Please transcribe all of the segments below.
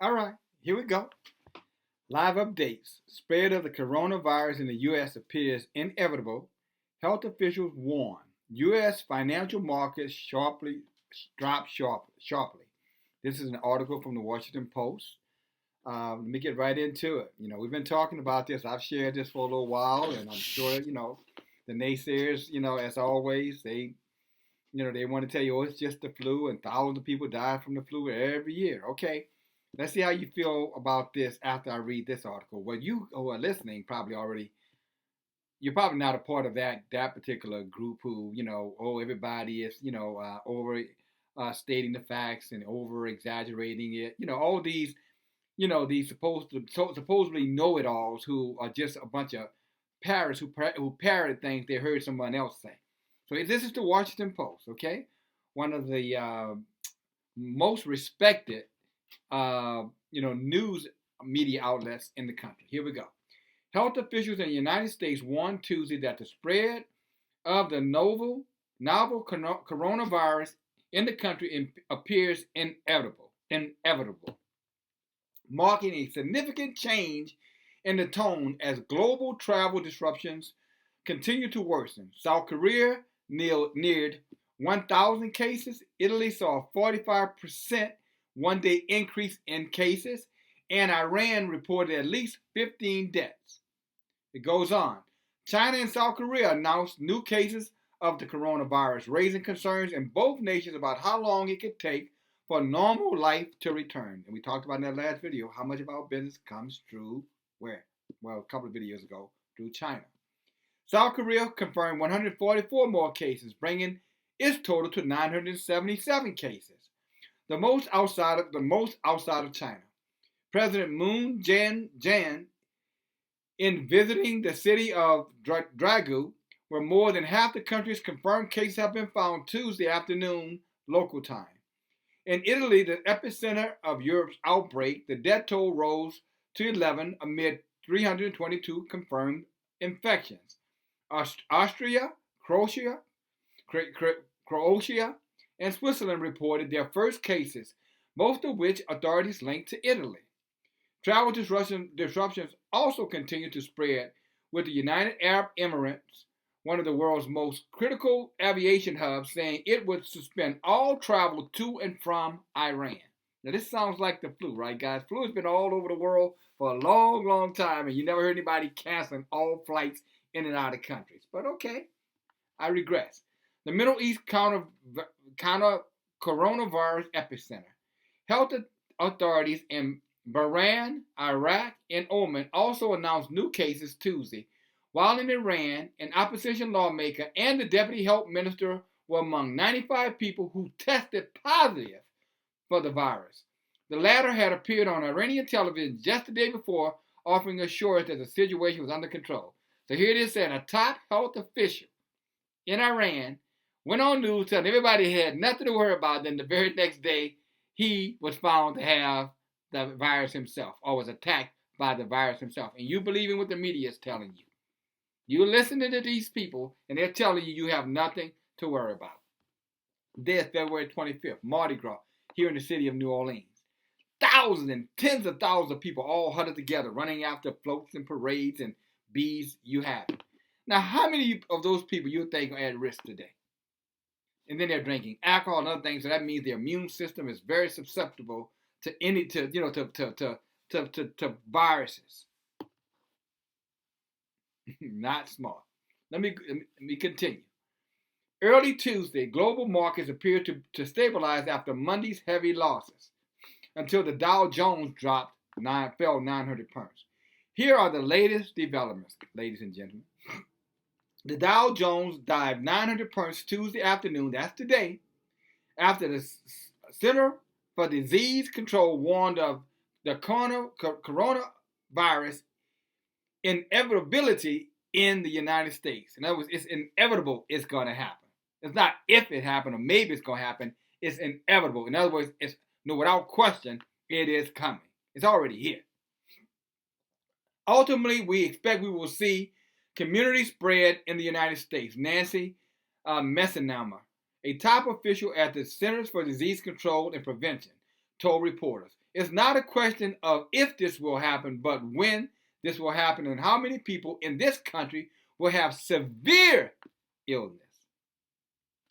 All right, here we go. Live updates. Spread of the coronavirus in the U.S. appears inevitable. Health officials warn. U.S. financial markets sharply. This is an article from the Washington Post. Let me get right into it. We've been talking about this. I've shared this for a little while, and I'm sure the naysayers. As always, they want to tell you, oh, it's just the flu, and thousands of people die from the flu every year. Okay, let's see how you feel about this after I read this article. Well, you who are listening you're probably not a part of that particular group who, oh, everybody is, over stating the facts and over exaggerating it. All these, these supposedly know-it-alls who are just a bunch of parrots who parrot things they heard someone else say. So this is the Washington Post, okay? One of the most respected, news media outlets in the country. Here we go. Health officials in the United States warned Tuesday that the spread of the novel coronavirus in the country appears inevitable, marking a significant change in the tone as global travel disruptions continue to worsen. South Korea neared 1,000 cases. Italy saw a 45% one-day increase in cases, and Iran reported at least 15 deaths. It goes on. China and South Korea announced new cases of the coronavirus, raising concerns in both nations about how long it could take for normal life to return. And we talked about in that last video how much of our business comes through where? Well, a couple of videos ago, through China. South Korea confirmed 144 more cases, bringing its total to 977 cases, the most outside of China. President Moon Jae-in, in visiting the city of Daegu, where more than half the country's confirmed cases have been found Tuesday afternoon local time. In Italy, the epicenter of Europe's outbreak, the death toll rose to 11 amid 322 confirmed infections. Austria, Croatia, and Switzerland reported their first cases, most of which authorities linked to Italy. Travel disruptions also continue to spread, with the United Arab Emirates, one of the world's most critical aviation hubs, saying it would suspend all travel to and from Iran. Now, this sounds like the flu, right, guys? Flu has been all over the world for a long, long time, and you never heard anybody canceling all flights in and out of countries. But okay, I regress. The Middle East counter coronavirus epicenter. Health authorities in Bahrain, Iraq, and Oman also announced new cases Tuesday, while in Iran, an opposition lawmaker and the deputy health minister were among 95 people who tested positive for the virus. The latter had appeared on Iranian television just the day before, offering assurance that the situation was under control. So here it is saying a top health official in Iran went on news telling everybody had nothing to worry about. Then the very next day, he was found to have the virus himself, or was attacked by the virus himself. And you believe in what the media is telling you. You're listening to these people, and they're telling you have nothing to worry about. This February 25th, Mardi Gras, here in the city of New Orleans. Thousands and tens of thousands of people all huddled together, running after floats and parades and bees, you have it. Now, how many of those people you think are at risk today? And then they're drinking alcohol and other things, so that means their immune system is very susceptible to viruses. Not smart. Let me continue. Early Tuesday, global markets appeared to stabilize after Monday's heavy losses, until the Dow Jones fell 900 points. Here are the latest developments, ladies and gentlemen. The Dow Jones dived 900 points Tuesday afternoon, that's today, after the Center for Disease Control warned of the coronavirus inevitability in the United States. In other words, it's inevitable it's going to happen. It's not if it happened or maybe it's going to happen. It's inevitable. In other words, without question, it is coming. It's already here. Ultimately, we expect we will see community spread in the United States. Nancy Messenheimer, a top official at the Centers for Disease Control and Prevention, told reporters. It's not a question of if this will happen, but when this will happen and how many people in this country will have severe illness.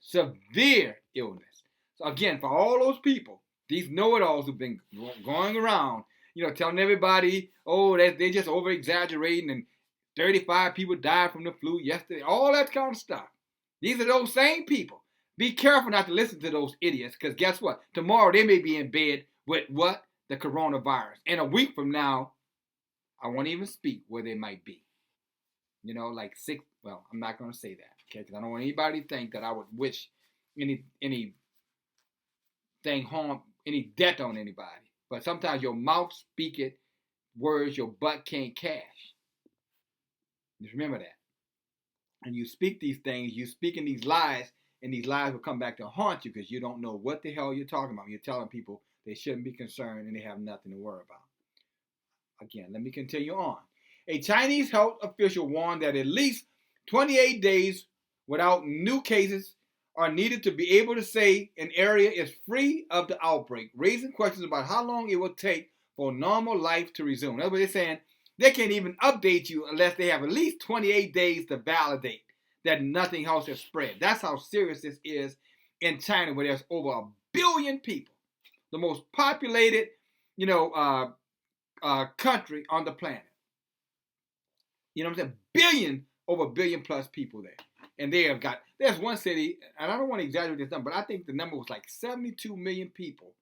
Severe illness. So again, for all those people, these know-it-alls who've been going around, telling everybody, oh, they're just over-exaggerating and 35 people died from the flu yesterday, all that kind of stuff. These are those same people. Be careful not to listen to those idiots, because guess what? Tomorrow they may be in bed with what? The coronavirus. And a week from now, I won't even speak where they might be. Like sick. Well, I'm not going to say that, okay? Because I don't want anybody to think that I would wish anything harm, any death on anybody. But sometimes your mouth speaketh words your butt can't cash. Just remember that. And you speak these things, you speaking these lies, and these lies will come back to haunt you because you don't know what the hell you're talking about. You're telling people they shouldn't be concerned and they have nothing to worry about. Again, let me continue on. A Chinese health official warned that at least 28 days without new cases are needed to be able to say an area is free of the outbreak, raising questions about how long it will take for normal life to resume. That's what they're saying. They can't even update you unless they have at least 28 days to validate that nothing else has spread. That's how serious this is in China, where there's over 1 billion people, the most populated, country on the planet. You know what I'm saying? Over 1 billion plus people there. And there's one city, and I don't want to exaggerate this number, but I think the number was like 72 million people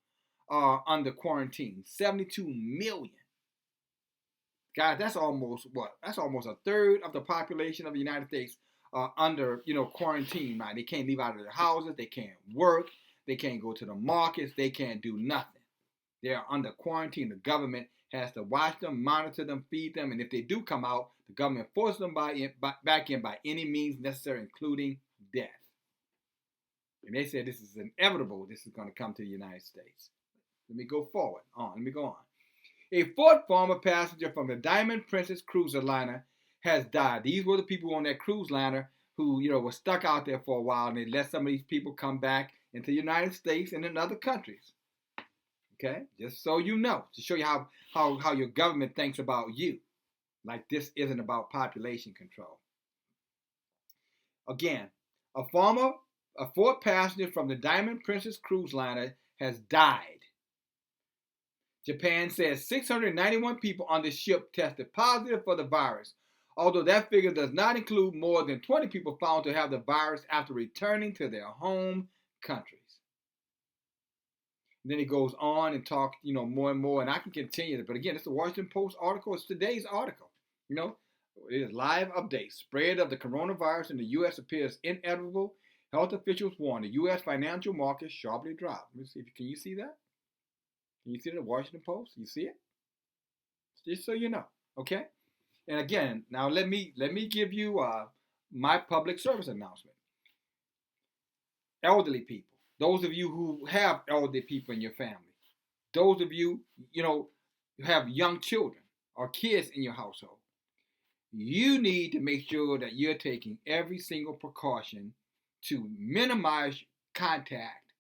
under quarantine. 72 million. Guys, that's almost what? That's almost a third of the population of the United States under, quarantine. Right? They can't leave out of their houses. They can't work. They can't go to the markets. They can't do nothing. They are under quarantine. The government has to watch them, monitor them, feed them, and if they do come out, the government forces them back in by any means necessary, including death. And they said this is inevitable. This is going to come to the United States. Let me go on. A fourth former passenger from the Diamond Princess cruiser liner has died. These were the people on that cruise liner who, were stuck out there for a while, and they let some of these people come back into the United States and in other countries. Okay, just so you know, to show you how your government thinks about you. Like this isn't about population control. Again, a fourth passenger from the Diamond Princess cruise liner has died. Japan says 691 people on the ship tested positive for the virus, although that figure does not include more than 20 people found to have the virus after returning to their home countries. And then it goes on and talks, more and more, and I can continue it. But again, it's the Washington Post article. It's today's article. It is live update. Spread of the coronavirus in the U.S. appears inevitable. Health officials warn the U.S. financial market sharply dropped. Let me see. Can you see that? Can you see the Washington Post? You see it? Just so you know, okay? And again, now let me give you my public service announcement. Elderly people. Those of you who have elderly people in your family. Those of you, who have young children or kids in your household. You need to make sure that you're taking every single precaution to minimize contact,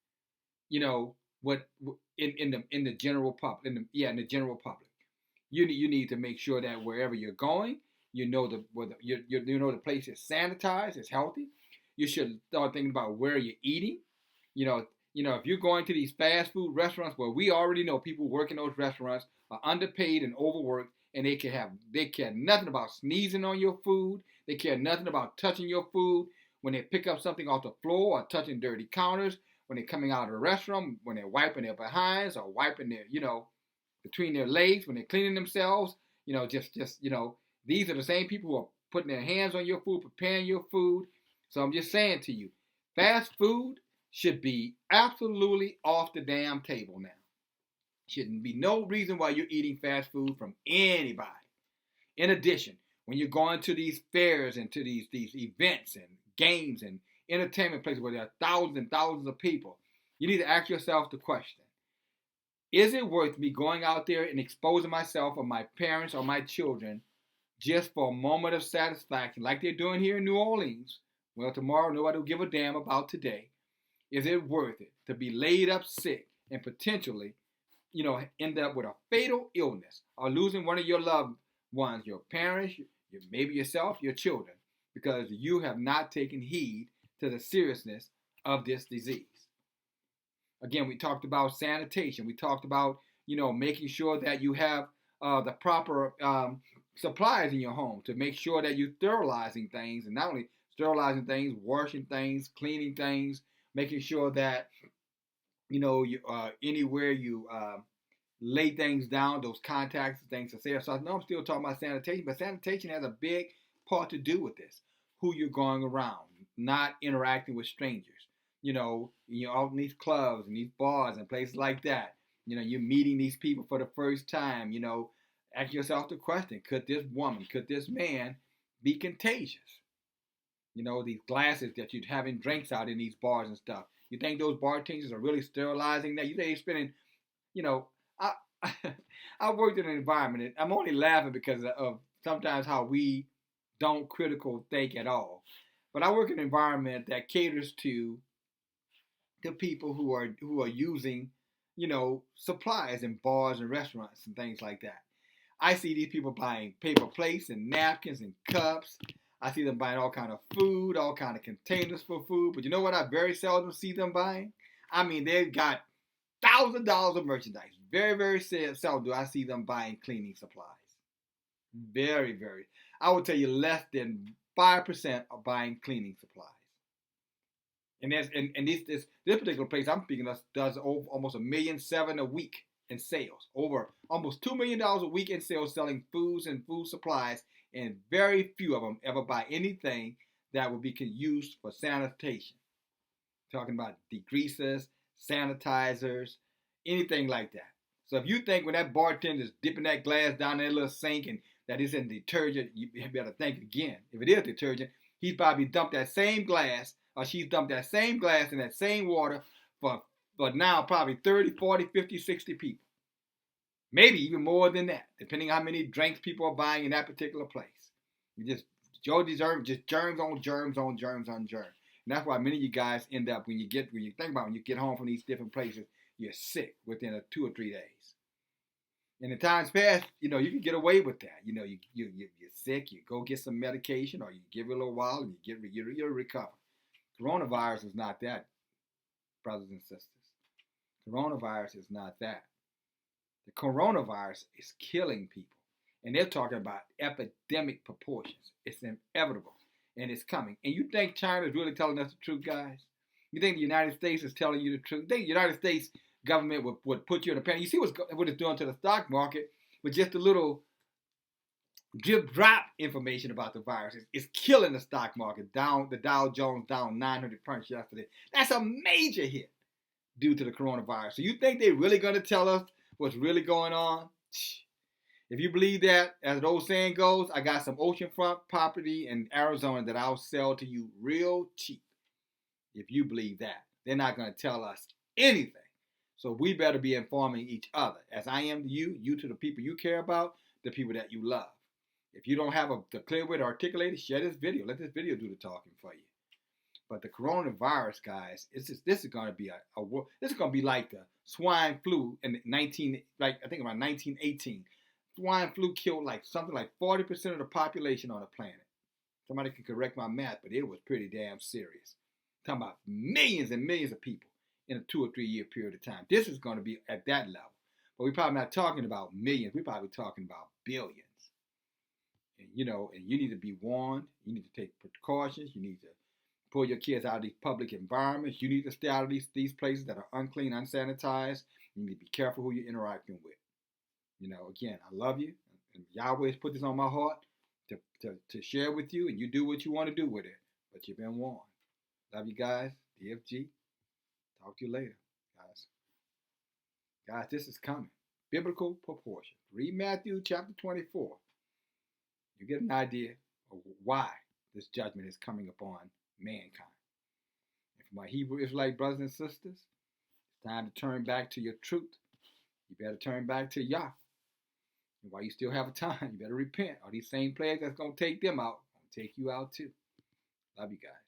what in the general public, in the general public. You need to make sure that wherever you're going, the place is sanitized, it's healthy. You should start thinking about where you're eating. If you're going to these fast food restaurants where we already know people working those restaurants are underpaid and overworked, and they care nothing about sneezing on your food. They care nothing about touching your food when they pick up something off the floor or touching dirty counters, when they're coming out of the restaurant, when they're wiping their behinds or wiping their, between their legs, when they're cleaning themselves. These are the same people who are putting their hands on your food, preparing your food. So I'm just saying to you, fast food should be absolutely off the damn table now. Shouldn't be no reason why you're eating fast food from anybody. In addition, when you're going to these fairs and to these events and games and entertainment places where there are thousands and thousands of people, you need to ask yourself the question, is it worth me going out there and exposing myself or my parents or my children just for a moment of satisfaction like they're doing here in New Orleans? Well, tomorrow nobody will give a damn about today. Is it worth it to be laid up sick and potentially end up with a fatal illness or losing one of your loved ones, your parents, maybe yourself, your children, because you have not taken heed to the seriousness of this disease. Again, we talked about sanitation. We talked about, making sure that you have the proper supplies in your home to make sure that you're sterilizing things, and not only sterilizing things, washing things, cleaning things, making sure that, anywhere you lay things down, those contacts and things are there. So I know I'm still talking about sanitation, but sanitation has a big part to do with this. Who you're going around, not interacting with strangers. All in these clubs and these bars and places like that. You're meeting these people for the first time. Ask yourself the question: could this woman, could this man be contagious? These glasses that you're having drinks out in these bars and stuff. You think those bartenders are really sterilizing that? You think they're spending, I I worked in an environment, and I'm only laughing because of sometimes how we don't critical think at all. But I work in an environment that caters to the people who are using, supplies in bars and restaurants and things like that. I see these people buying paper plates and napkins and cups. I see them buying all kind of food, all kind of containers for food. But you know what I very seldom see them buying? I mean, they've got $1,000 of merchandise. Very, very seldom do I see them buying cleaning supplies. Very, very. I would tell you less than 5% are buying cleaning supplies. And this particular place I'm speaking of does over almost $1.7 million a week in sales. Over almost $2 million a week in sales selling foods and food supplies, and very few of them ever buy anything that would be used for sanitation. Talking about degreasers, sanitizers, anything like that. So if you think when that bartender is dipping that glass down in that little sink and that is in detergent, you better think again. If it is detergent, he's probably dumped that same glass, or she's dumped that same glass in that same water for now probably 30, 40, 50, 60 people. Maybe even more than that, depending on how many drinks people are buying in that particular place. You just germs on germs on germs on germs. And that's why many of you guys end up, when you get home from these different places, you're sick within 2 or 3 days. In the times past, you can get away with that. You're sick, you go get some medication, or you give it a little while and you recover. Coronavirus is not that, brothers and sisters. Coronavirus is not that. The coronavirus is killing people. And they're talking about epidemic proportions. It's inevitable. And it's coming. And you think China is really telling us the truth, guys? You think the United States is telling you the truth? You think the United States government would put you in a panic? You see what it's doing to the stock market with just a little drip drop information about the virus. It's killing the stock market. The Dow Jones down 900 points yesterday. That's a major hit due to the coronavirus. So you think they're really going to tell us what's really going on? If you believe that, as the old saying goes, I got some oceanfront property in Arizona that I'll sell to you real cheap. If you believe that, they're not going to tell us anything. So we better be informing each other, as I am to you to the people you care about, the people that you love. If you don't have the clear way to articulate it, share this video. Let this video do the talking for you. But the coronavirus, guys, this is going to be this is going to be like the swine flu in around 1918. Swine flu killed something like 40% of the population on the planet. Somebody can correct my math, but it was pretty damn serious. I'm talking about millions and millions of people in a 2 or 3 year period of time. This is going to be at that level. But we're probably not talking about millions. We're probably talking about billions. And you need to be warned. You need to take precautions. You need to pull your kids out of these public environments. You need to stay out of these places that are unclean, unsanitized. You need to be careful who you're interacting with. Again, I love you. And Yahweh has put this on my heart to share with you, and you do what you want to do with it. But you've been warned. Love you guys. DFG. Talk to you later, guys. Guys, this is coming. Biblical proportion. Read Matthew chapter 24. You get an idea of why this judgment is coming upon mankind. And for my Hebrew Israelite brothers and sisters, it's time to turn back to your truth. You better turn back to Yah. And while you still have a time, you better repent. Or these same plagues that's going to take them out, going to take you out too. Love you guys.